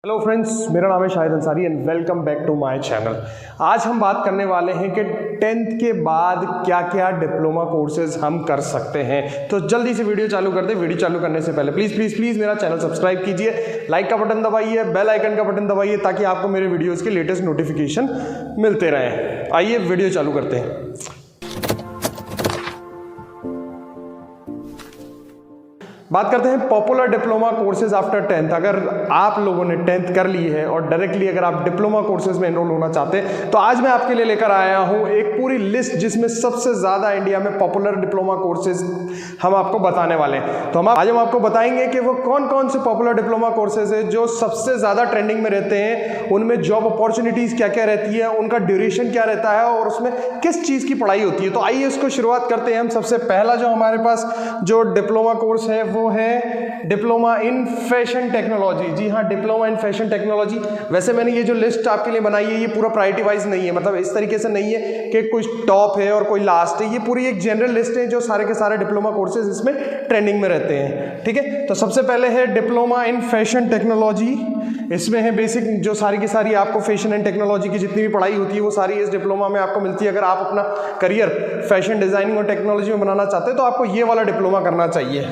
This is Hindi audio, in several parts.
हेलो फ्रेंड्स, मेरा नाम है Shahid Ansari and welcome back to my channel. आज हम बात करने वाले हैं कि 10th के बाद क्या क्या डिप्लोमा कोर्सेज हम कर सकते हैं। तो जल्दी से वीडियो चालू कर दे। वीडियो चालू करने से पहले प्लीज़ प्लीज़ प्लीज़ मेरा चैनल सब्सक्राइब कीजिए, लाइक का बटन दबाइए, बेल आइकन का बटन दबाइए ताकि आपको मेरे वीडियोज़ के लेटेस्ट नोटिफिकेशन मिलते रहें। आइए वीडियो चालू करते हैं। बात करते हैं popular diploma courses after 10th। अगर आप लोगों ने 10th कर ली है और डायरेक्टली अगर आप डिप्लोमा कोर्सेज में एनरोल होना चाहते हैं तो आज मैं आपके लिए लेकर आया हूं एक पूरी लिस्ट जिसमें सबसे ज़्यादा इंडिया में पॉपुलर डिप्लोमा कोर्सेज हम आपको बताने वाले हैं। तो आज हम आपको बताएंगे कि वो कौन कौन से पॉपुलर डिप्लोमा कोर्सेज है जो सबसे ज़्यादा ट्रेंडिंग में रहते हैं, उनमें जॉब अपॉर्चुनिटीज़ क्या क्या रहती है, उनका ड्यूरेशन क्या रहता है और उसमें किस चीज़ की पढ़ाई होती है। तो आइए इसको शुरुआत करते हैं हम। सबसे पहला जो हमारे पास जो डिप्लोमा कोर्स है वो है डिप्लोमा इन फैशन टेक्नोलॉजी। जी हाँ, डिप्लोमा इन फैशन टेक्नोलॉजी। वैसे मैंने ये जो लिस्ट आपके लिए बनाई है ये पूरा प्रायोरिटी वाइज नहीं है, मतलब इस तरीके से नहीं है कि कुछ टॉप है और कोई लास्ट है। ये पूरी एक जनरल लिस्ट है जो सारे के सारे डिप्लोमा कोर्सेज इसमें ट्रेंडिंग में रहते हैं। ठीक है, तो सबसे पहले है डिप्लोमा इन फैशन टेक्नोलॉजी। इसमें है बेसिक जो सारी की सारी आपको फैशन एंड टेक्नोलॉजी की जितनी भी पढ़ाई होती है वो सारी इस डिप्लोमा में आपको मिलती है। अगर आप अपना करियर फैशन डिजाइनिंग और टेक्नोलॉजी में बनाना चाहते हैं तो आपको ये वाला डिप्लोमा करना चाहिए।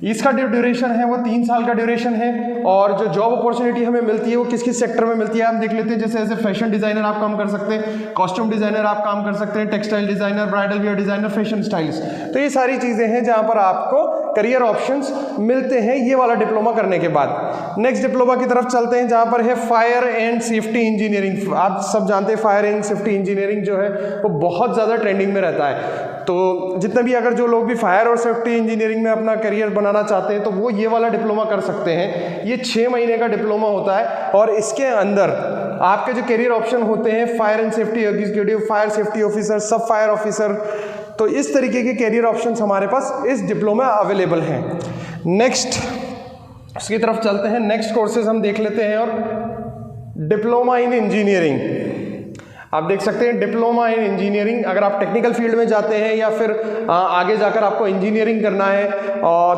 इसका जो ड्यूरेशन है वो 3 साल का ड्यूरेशन है और जो जॉब अपॉर्चुनिटी हमें मिलती है वो किस किस सेक्टर में मिलती है हम देख लेते हैं। जैसे एज ए फैशन डिजाइनर आप काम कर सकते हैं, कॉस्ट्यूम डिजाइनर आप काम कर सकते हैं, textile designer, bridal wear designer, fashion stylist. तो ये सारी चीजें हैं जहां पर आपको करियर ऑप्शंस मिलते हैं ये वाला डिप्लोमा करने के बाद। नेक्स्ट डिप्लोमा की तरफ चलते हैं जहां पर है फायर एंड सेफ्टी इंजीनियरिंग। आप सब जानते हैं फायर एंड सेफ्टी इंजीनियरिंग जो है वो बहुत ज़्यादा ट्रेंडिंग में रहता है। तो जितने भी अगर जो लोग भी फायर और सेफ्टी इंजीनियरिंग में अपना करियर बनाना चाहते हैं तो वो ये वाला डिप्लोमा कर सकते हैं। ये 6 महीने का डिप्लोमा होता है और इसके अंदर आपके जो करियर ऑप्शन होते हैं fire and safety executive, fire safety officer, सब फायर ऑफिसर, तो इस तरीके के करियर ऑप्शंस हमारे पास इस डिप्लोमा अवेलेबल हैं। नेक्स्ट उसकी तरफ चलते हैं। नेक्स्ट कोर्सेज हम देख लेते हैं और डिप्लोमा इन इंजीनियरिंग। आप देख सकते हैं डिप्लोमा इन इंजीनियरिंग। अगर आप टेक्निकल फील्ड में जाते हैं या फिर आगे जाकर आपको इंजीनियरिंग करना है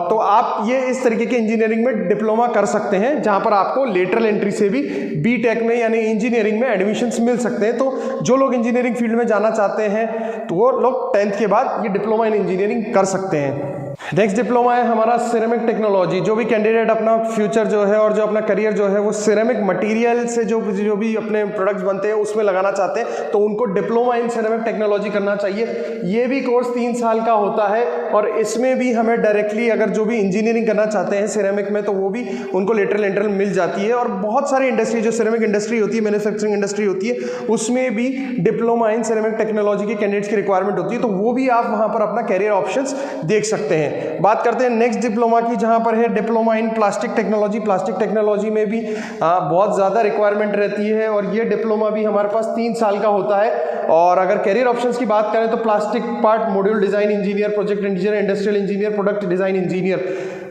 तो आप ये इस तरीके के इंजीनियरिंग में डिप्लोमा कर सकते हैं जहां पर आपको लेटरल एंट्री से भी बीटेक में यानी इंजीनियरिंग में एडमिशन्स मिल सकते हैं। तो जो लोग इंजीनियरिंग फील्ड में जाना चाहते हैं तो वो लोग 10th के बाद ये डिप्लोमा इन इंजीनियरिंग कर सकते हैं। नेक्स्ट डिप्लोमा है हमारा सिरेमिक टेक्नोलॉजी। जो भी कैंडिडेट अपना फ्यूचर जो है और जो अपना करियर जो है वो सिरेमिक मटेरियल से जो भी अपने प्रोडक्ट्स बनते हैं उसमें लगाना चाहते हैं तो उनको डिप्लोमा इन सिरेमिक टेक्नोलॉजी करना चाहिए। ये भी कोर्स 3 साल का होता है और इसमें भी हमें डायरेक्टली अगर जो भी इंजीनियरिंग करना चाहते हैं सिरेमिक में तो वो भी उनको लेटरल एंट्री मिल जाती है। और बहुत सारी इंडस्ट्री जो सिरेमिक इंडस्ट्री होती है, मैन्युफैक्चरिंग इंडस्ट्री होती है, उसमें भी डिप्लोमा इन सिरेमिक टेक्नोलॉजी के कैंडिडेट्स की रिक्वायरमेंट होती है, तो वो भी आप वहाँ पर अपना कैरियर ऑप्शंस देख सकते हैं। बात करते हैं नेक्स्ट डिप्लोमा की जहां पर है diploma in plastic technology. Plastic technology में भी बहुत ज़्यादा रिक्वायरमेंट रहती है और ये डिप्लोमा भी हमारे पास 3 साल का होता है। और अगर कैरियर ऑप्शंस की बात करें तो plastic part module design engineer, project engineer, industrial engineer, product design engineer.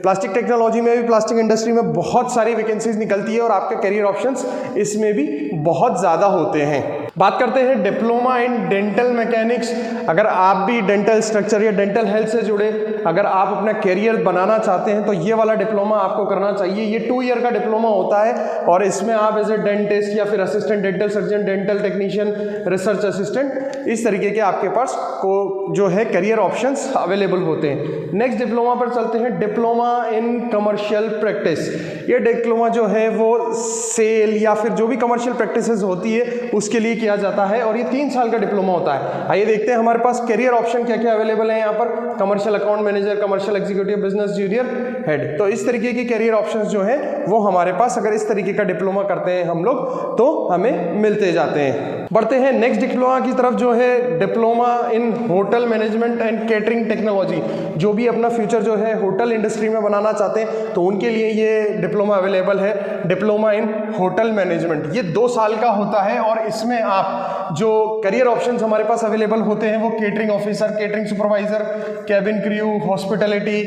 Plastic technology में भी प्लास्टिक इंडस्ट्री में बहुत सारी वैकेंसीज निकलती है और आपके कैरियर ऑप्शंस इसमें भी बहुत ज़्यादा होते हैं। बात करते हैं डिप्लोमा इन डेंटल मैकेनिक्स। अगर आप भी डेंटल स्ट्रक्चर या डेंटल हेल्थ से जुड़े अगर आप अपना कैरियर बनाना चाहते हैं तो ये वाला डिप्लोमा आपको करना चाहिए। ये 2 ईयर का डिप्लोमा होता है और इसमें आप एज ए डेंटिस्ट या फिर assistant dental surgeon, dental technician, research assistant, इस तरीके के आपके पास को जो है करियर ऑप्शंस अवेलेबल होते हैं। नेक्स्ट डिप्लोमा पर चलते हैं डिप्लोमा इन कमर्शियल प्रैक्टिस। ये डिप्लोमा जो है वो सेल या फिर जो भी कमर्शियल प्रैक्टिसेस होती है उसके लिए किया जाता है और ये 3 साल का डिप्लोमा होता है। आइए देखते हैं हमारे पास करियर ऑप्शन क्या क्या अवेलेबल है यहाँ पर। Commercial account manager, commercial executive, business junior, head. तो इस तरीके के करियर ऑप्शंस जो है वो हमारे पास अगर इस तरीके का डिप्लोमा करते हैं हम लोग तो हमें मिलते जाते हैं। बढ़ते हैं नेक्स्ट डिप्लोमा की तरफ जो है diploma in hotel management and catering technology. जो भी अपना फ्यूचर जो है होटल इंडस्ट्री में बनाना चाहते हैं तो उनके लिए ये डिप्लोमा अवेलेबल है, डिप्लोमा इन होटल मैनेजमेंट। ये 2 साल का होता है और इसमें आप जो करियर ऑप्शंस हमारे पास अवेलेबल होते हैं वो catering officer, catering supervisor, cabin crew, hospitality,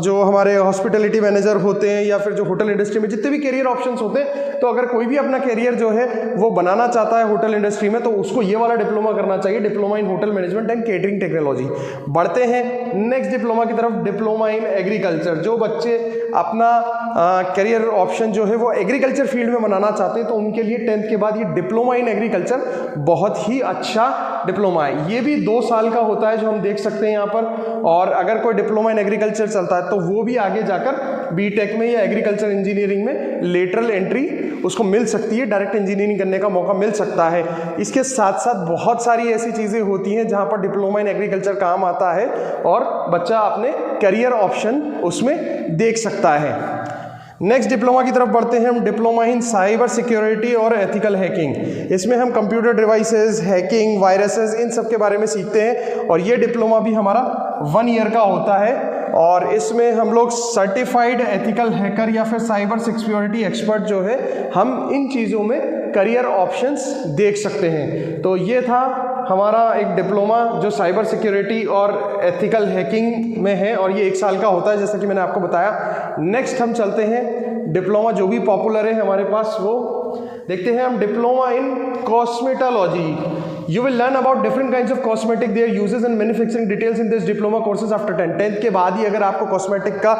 जो हमारे हॉस्पिटलिटी मैनेजर होते हैं या फिर जो होटल इंडस्ट्री में जितने भी करियर ऑप्शंस होते हैं, तो अगर कोई भी अपना करियर जो है वो बनाना चाहता है होटल इंडस्ट्री में तो उसको ये वाला डिप्लोमा करना चाहिए, diploma in hotel management and catering technology. बढ़ते हैं नेक्स्ट डिप्लोमा की तरफ, डिप्लोमा इन एग्रीकल्चर। जो बच्चे अपना करियर ऑप्शन जो है वो एग्रीकल्चर फील्ड में बनाना चाहते हैं तो उनके लिए 10th के बाद ये डिप्लोमा इन एग्रीकल्चर बहुत ही अच्छा डिप्लोमा है। ये भी 2 साल का होता है जो हम देख सकते हैं यहाँ पर। और अगर कोई डिप्लोमा इन एग्रीकल्चर चलता है तो वो भी आगे जाकर बीटेक में या एग्रीकल्चर इंजीनियरिंग में लेटरल एंट्री उसको मिल सकती है, डायरेक्ट इंजीनियरिंग करने का मौका मिल सकता है। इसके साथ साथ बहुत सारी ऐसी चीज़ें होती हैं जहाँ पर डिप्लोमा इन एग्रीकल्चर काम आता है और बच्चा अपने करियर ऑप्शन उसमें देख सकता है। नेक्स्ट डिप्लोमा की तरफ बढ़ते हैं हम, डिप्लोमा इन साइबर सिक्योरिटी और एथिकल हैकिंग। इसमें हम कंप्यूटर डिवाइसेस, हैकिंग, वायरसेस, इन सब के बारे में सीखते हैं और ये डिप्लोमा भी हमारा 1 ईयर का होता है और इसमें हम लोग सर्टिफाइड एथिकल हैकर या फिर साइबर सिक्योरिटी एक्सपर्ट जो है हम इन चीज़ों में करियर ऑप्शंस देख सकते हैं। तो ये था हमारा एक डिप्लोमा जो साइबर सिक्योरिटी और एथिकल हैकिंग में है और ये 1 साल का होता है जैसा कि मैंने आपको बताया। नेक्स्ट हम चलते हैं डिप्लोमा जो भी पॉपुलर है हमारे पास वो देखते हैं हम, diploma in cosmetology. You will learn about different kinds of cosmetic, their uses and manufacturing details in this diploma courses after 10th। 10th के बाद ही अगर आपको कॉस्मेटिक का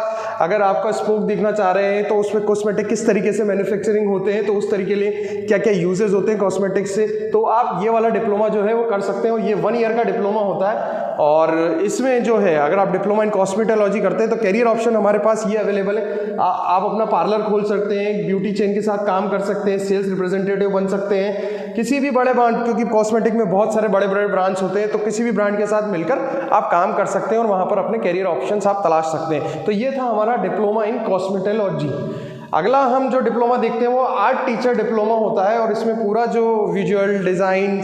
अगर आपका स्कोप देखना चाह रहे हैं तो उसमें कॉस्मेटिक किस तरीके से मैन्युफैक्चरिंग होते हैं तो उस तरीके लिए क्या क्या यूजेस होते हैं कॉस्मेटिक से, तो आप ये वाला डिप्लोमा जो है वो कर सकते हैं। और ये 1 ईयर का डिप्लोमा होता है और इसमें जो है अगर आप डिप्लोमा इन कॉस्मेटोलॉजी करते हैं तो करियर ऑप्शन हमारे पास ये अवेलेबल है। आप अपना पार्लर खोल सकते हैं, ब्यूटी चेन के साथ काम कर सकते हैं, सेल्स रिप्रेजेंटेटिव बन सकते हैं, किसी भी बड़े ब्रांड, क्योंकि कॉस्मेटिक में बहुत सारे बड़े बड़े ब्रांच होते हैं तो किसी भी ब्रांड के साथ मिलकर आप काम कर सकते हैं और वहाँ पर अपने करियर ऑप्शंस आप तलाश सकते हैं। तो ये था हमारा डिप्लोमा इन कॉस्मेटोलॉजी। अगला हम जो डिप्लोमा देखते हैं वो आर्ट टीचर डिप्लोमा होता है और इसमें पूरा जो विजुअल डिज़ाइन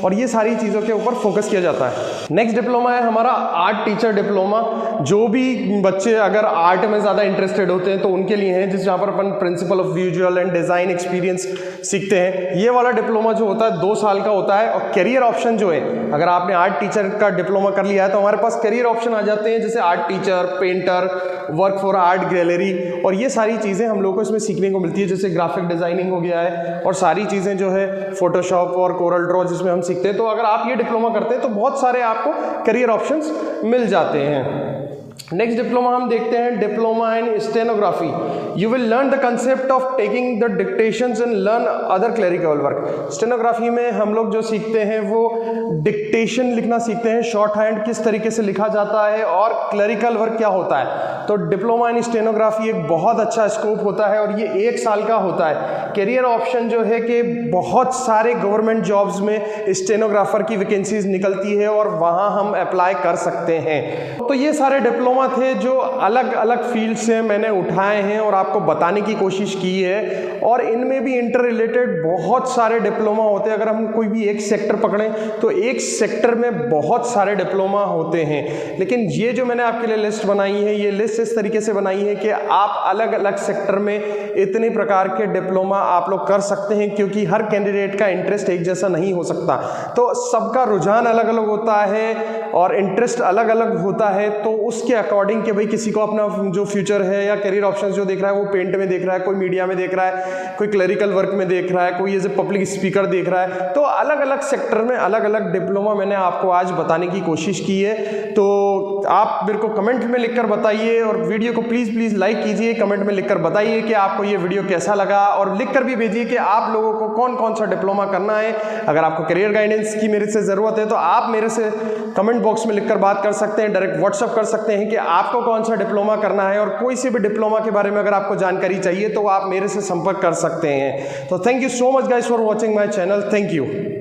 और ये सारी चीज़ों के ऊपर फोकस किया जाता है। नेक्स्ट डिप्लोमा है हमारा आर्ट टीचर डिप्लोमा। जो भी बच्चे अगर आर्ट में ज़्यादा इंटरेस्टेड होते हैं तो उनके लिए है, जिस जहाँ पर अपन principle of visual and design experience सीखते हैं। ये वाला डिप्लोमा जो होता है 2 साल का होता है और करियर ऑप्शन जो है अगर आपने आर्ट टीचर का डिप्लोमा कर लिया है तो हमारे पास करियर ऑप्शन आ जाते हैं जैसे art teacher, painter, work for art gallery और ये सारी चीज़ें हम लोग को इसमें सीखने को मिलती है। जैसे ग्राफिक डिज़ाइनिंग हो गया है और सारी चीज़ें जो है फोटोशॉप और कोरल ड्रॉ जिसमें हम सीखते हैं। तो अगर आप ये डिप्लोमा करते हैं तो बहुत सारे आपको करियर ऑप्शंस मिल जाते हैं। नेक्स्ट डिप्लोमा हम देखते हैं, diploma in stenography. You will learn the concept of taking the dictations and learn other clerical work. Stenography में हम लोग जो सीखते हैं वो डिक्टेशन लिखना सीखते हैं, शॉर्ट हैंड किस तरीके से लिखा जाता है और क्लरिकल वर्क क्या होता है। तो डिप्लोमा इन स्टेनोग्राफी एक बहुत अच्छा स्कोप होता है और ये 1 साल का होता है। करियर ऑप्शन जो है कि बहुत सारे गवर्नमेंट जॉब्स में स्टेनोग्राफर की वैकेंसीज निकलती है और वहाँ हम अप्लाई कर सकते हैं। तो ये सारे डिप्लोमा थे जो अलग अलग फील्ड से मैंने उठाए हैं और आपको बताने की कोशिश की है और इनमें भी इंटर रिलेटेड बहुत सारे डिप्लोमा होते हैं। अगर हम कोई भी एक सेक्टर पकड़ें तो एक सेक्टर में बहुत सारे डिप्लोमा होते हैं, लेकिन ये जो मैंने आपके लिए लिस्ट बनाई है ये लिस्ट इस तरीके से बनाई है कि आप अलग अलग सेक्टर में इतने प्रकार के डिप्लोमा आप लोग कर सकते हैं क्योंकि हर कैंडिडेट का इंटरेस्ट एक जैसा नहीं हो सकता। तो सबका रुझान अलग अलग होता है और इंटरेस्ट अलग अलग होता है। तो उसके अकॉर्डिंग कि भाई किसी को अपना जो फ्यूचर है या करियर ऑप्शंस जो देख रहा है वो पेंट में देख रहा है, कोई मीडिया में देख रहा है, कोई क्लरिकल वर्क में देख रहा है, कोई एज ए पब्लिक स्पीकर देख रहा है। तो अलग अलग सेक्टर में अलग अलग डिप्लोमा मैंने आपको आज बताने की कोशिश की है। तो आप मेरे को कमेंट में लिखकर बताइए और वीडियो को प्लीज़ लाइक कीजिए, कमेंट में लिखकर बताइए कि आपको ये वीडियो कैसा लगा और लिखकर भी भेजिए कि आप लोगों को कौन कौन सा डिप्लोमा करना है। अगर आपको करियर गाइडेंस की मेरे से ज़रूरत है तो आप मेरे से कमेंट बॉक्स में लिखकर बात कर सकते हैं, डायरेक्ट व्हाट्सअप कर सकते हैं कि आपको कौन सा डिप्लोमा करना है और कोई से भी डिप्लोमा के बारे में अगर आपको जानकारी चाहिए तो आप मेरे से संपर्क कर सकते हैं। तो thank you so much guys for watching my channel. Thank you.